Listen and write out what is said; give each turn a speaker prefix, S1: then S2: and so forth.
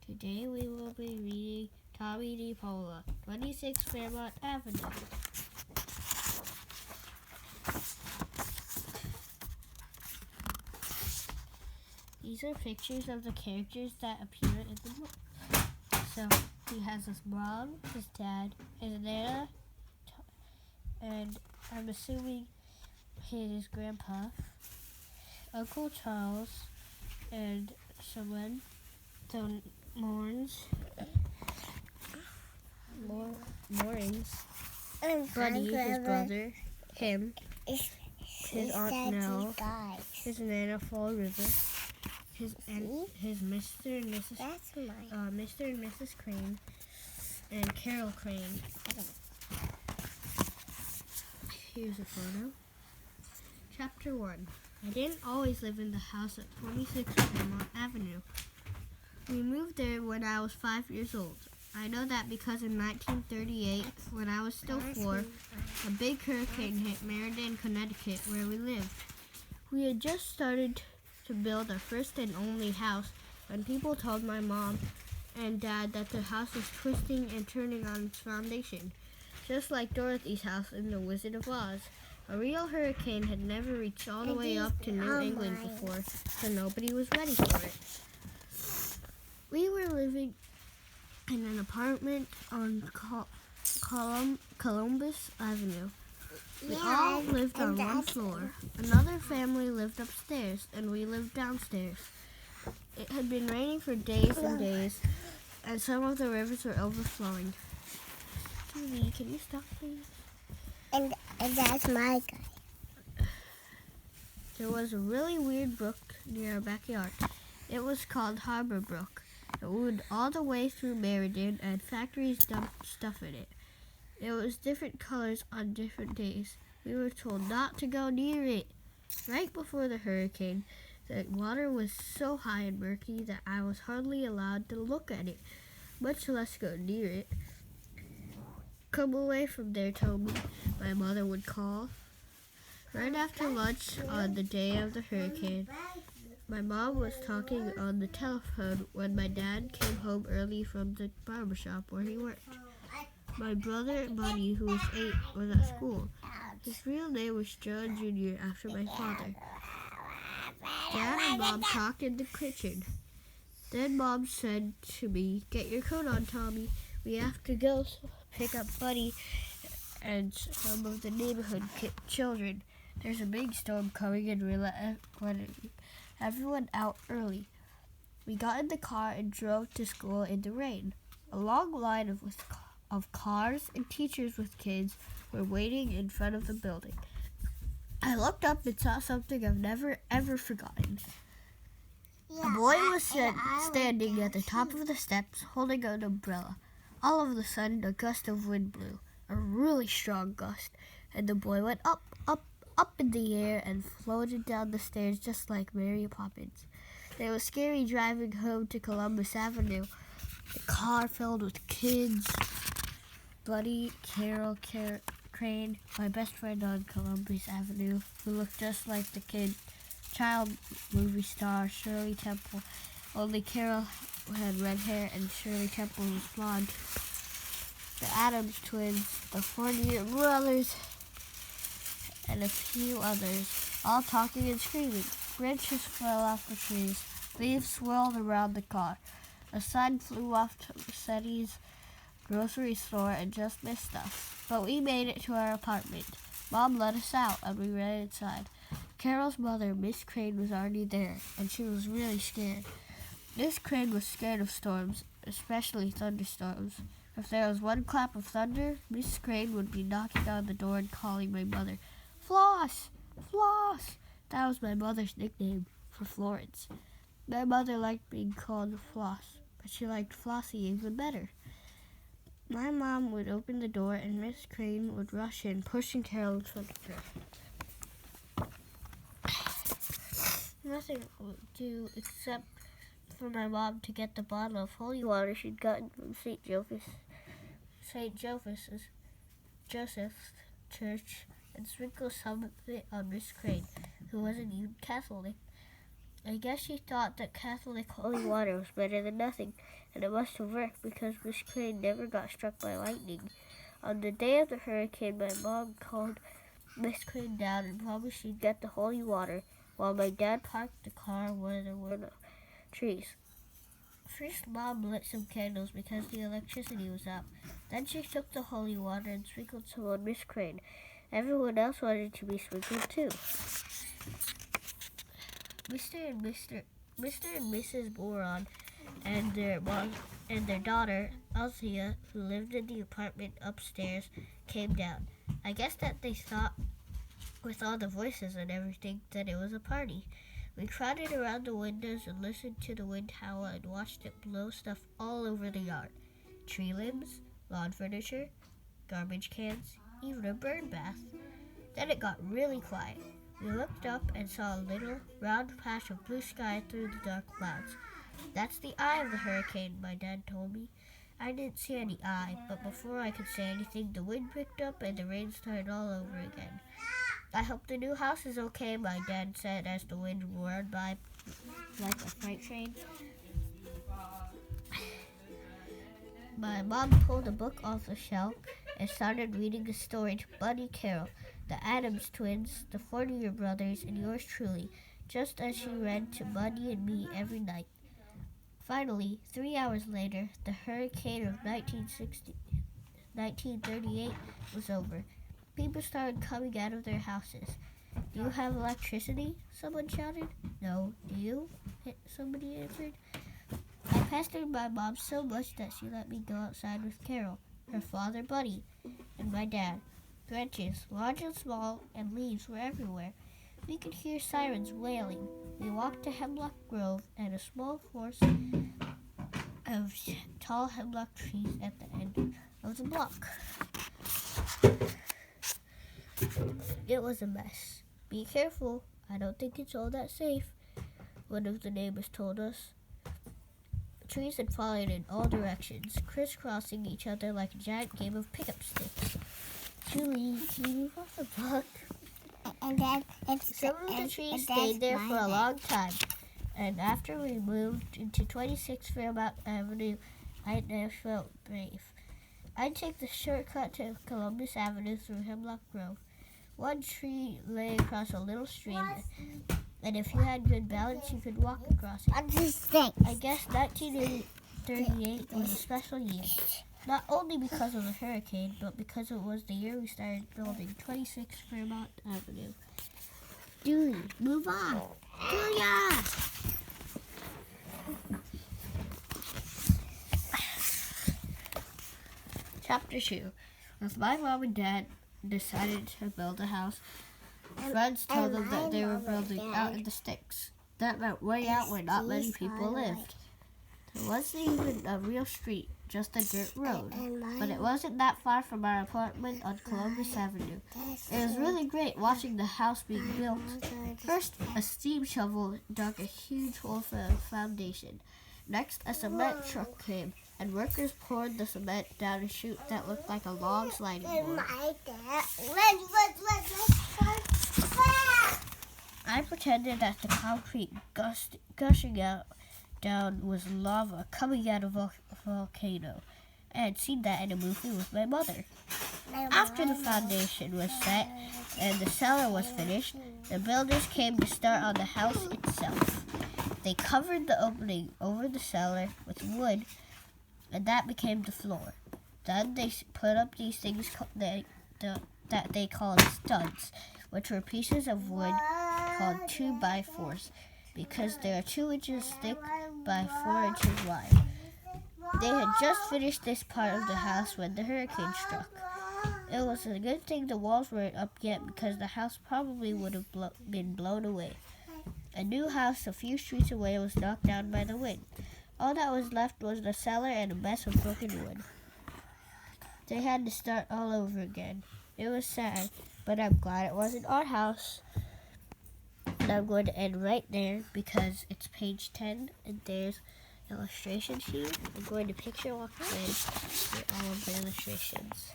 S1: Today we will be reading Tommy D. Pola, 26 Fairmount Avenue. These are pictures of the characters that appear in the book. So he has his mom, his dad, his nana, and I'm assuming his grandpa, Uncle Charles, and someone, the Moorings, Buddy, his brother, him, his Aunt Nell, his Nana Fall River, his Mr. and Mrs. Crane, and Carol Crane. Here's a photo. Chapter 1. I didn't always live in the house at 26 Fairmount Avenue. We moved there when I was 5 years old. I know that because in 1938, when I was still 4, a big hurricane hit Meriden, Connecticut, where we lived. We had just started to build our first and only house when people told my mom and dad that the house was twisting and turning on its foundation, just like Dorothy's house in The Wizard of Oz. A real hurricane had never reached all the way up to New England before, so nobody was ready for it. We were living in an apartment on Columbus Avenue. We all lived on one floor. Another family lived upstairs, and we lived downstairs. It had been raining for days and days, and some of the rivers were overflowing. Julie, can you stop, please?
S2: And that's my guy.
S1: There was a really weird brook near our backyard. It was called Harbor Brook. It wound all the way through Meriden, and factories dumped stuff in it. It was different colors on different days. We were told not to go near it. Right before the hurricane, the water was so high and murky that I was hardly allowed to look at it, much less go near it. Come away from there, Toby, my mother would call. Right after lunch on the day of the hurricane, my mom was talking on the telephone when my dad came home early from the barbershop where he worked. My brother, Buddy, who was 8, was at school. His real name was John Jr. after my father. Dad and Mom talked in the kitchen. Then Mom said to me, "Get your coat on, Tommy. We have to go pick up Buddy and some of the neighborhood children. There's a big storm coming and we're letting everyone out early." We got in the car and drove to school in the rain. A long line of cars and teachers with kids were waiting in front of the building. I looked up and saw something I've never ever forgotten. A boy was standing at the top of the steps holding an umbrella. All of a sudden, a gust of wind blew, a really strong gust, and the boy went up, up, up in the air and floated down the stairs just like Mary Poppins. It was scary driving home to Columbus Avenue. The car filled with kids. Buddy, Carol Crane, my best friend on Columbus Avenue, who looked just like the child movie star Shirley Temple, only Carol had red hair and Shirley Temple was blonde. The Addams twins, the Fournier brothers, and a few others, all talking and screaming. Branches fell off the trees. Leaves swirled around the car. A sign flew off to Merced's grocery store and just missed us. But we made it to our apartment. Mom let us out, and we ran inside. Carol's mother, Miss Crane, was already there, and she was really scared. Miss Crane was scared of storms, especially thunderstorms. If there was one clap of thunder, Miss Crane would be knocking on the door and calling my mother, "Floss! Floss!" That was my mother's nickname for Florence. My mother liked being called Floss, but she liked Flossie even better. My mom would open the door and Miss Crane would rush in, pushing Carol in front of her. Nothing would do except for my mom to get the bottle of holy water she'd gotten from St. Joseph's Church and sprinkle some of it on Miss Crane, who wasn't even Catholic. I guess she thought that Catholic holy water was better than nothing, and it must have worked because Miss Crane never got struck by lightning. On the day of the hurricane, my mom called Miss Crane down and promised she'd get the holy water, while my dad parked the car where there were no trees. First, Mom lit some candles because the electricity was out. Then she took the holy water and sprinkled some on Miss Crane. Everyone else wanted to be sprinkled too. Mr. and Mrs. Moron and their mom and their daughter, Althea, who lived in the apartment upstairs, came down. I guess that they thought, with all the voices and everything, that it was a party. We crowded around the windows and listened to the wind howl and watched it blow stuff all over the yard. Tree limbs, lawn furniture, garbage cans, even a bird bath. Then it got really quiet. We looked up and saw a little round patch of blue sky through the dark clouds. That's the eye of the hurricane, my dad told me. I didn't see any eye, but before I could say anything, the wind picked up and the rain started all over again. I hope the new house is okay, my dad said as the wind roared by like a freight train. My mom pulled a book off the shelf and started reading a story to Buddy Carroll, the Addams twins, the 40-year brothers, and yours truly, just as she read to Buddy and me every night. Finally, 3 hours later, the hurricane of 1938 was over. People started coming out of their houses. Do you have electricity? Someone shouted. No. Do you? Somebody answered. I pestered my mom so much that she let me go outside with Carol, her father Buddy, and my dad. Branches, large and small, and leaves were everywhere. We could hear sirens wailing. We walked to Hemlock Grove and a small forest of tall hemlock trees at the end of the block. It was a mess. Be careful. I don't think it's all that safe, one of the neighbors told us. Trees had fallen in all directions, crisscrossing each other like a giant game of pick-up sticks. Julie, can you move off the block?
S2: And then
S1: Some of the trees stayed there for a long time, and after we moved into 26 Fairmount Avenue, I now felt brave. I'd take the shortcut to Columbus Avenue through Hemlock Grove. One tree lay across a little stream, and if you had good balance, you could walk across it. I guess 1938 was a special year, not only because of the hurricane, but because it was the year we started building 26 Fairmount Avenue.
S2: Julie, move on. Julia!
S1: Chapter 2. With my mom and dad decided to build a house, friends told them that they were building out in the sticks. That meant way out where not many people lived. There wasn't even a real street, just a dirt road. But it wasn't that far from our apartment on Columbus Avenue. It was really great watching the house being built. First, a steam shovel dug a huge hole for the foundation. Next, a cement truck came, and workers poured the cement down a chute that looked like a long sliding board. I pretended that the concrete gushing out down was lava coming out of a volcano. I had seen that in a movie with my mother. After the foundation was set and the cellar was finished, the builders came to start on the house itself. They covered the opening over the cellar with wood, and that became the floor. Then they put up these things that they called studs, which were pieces of wood called 2x4s, because they are 2 inches thick by 4 inches wide. They had just finished this part of the house when the hurricane struck. It was a good thing the walls weren't up yet, because the house probably would have been blown away. A new house a few streets away was knocked down by the wind. All that was left was the cellar and a mess of broken wood. They had to start all over again. It was sad, but I'm glad it wasn't our house. And I'm going to end right there because it's page 10 and there's illustrations here. I'm going to picture walk in for all of the illustrations.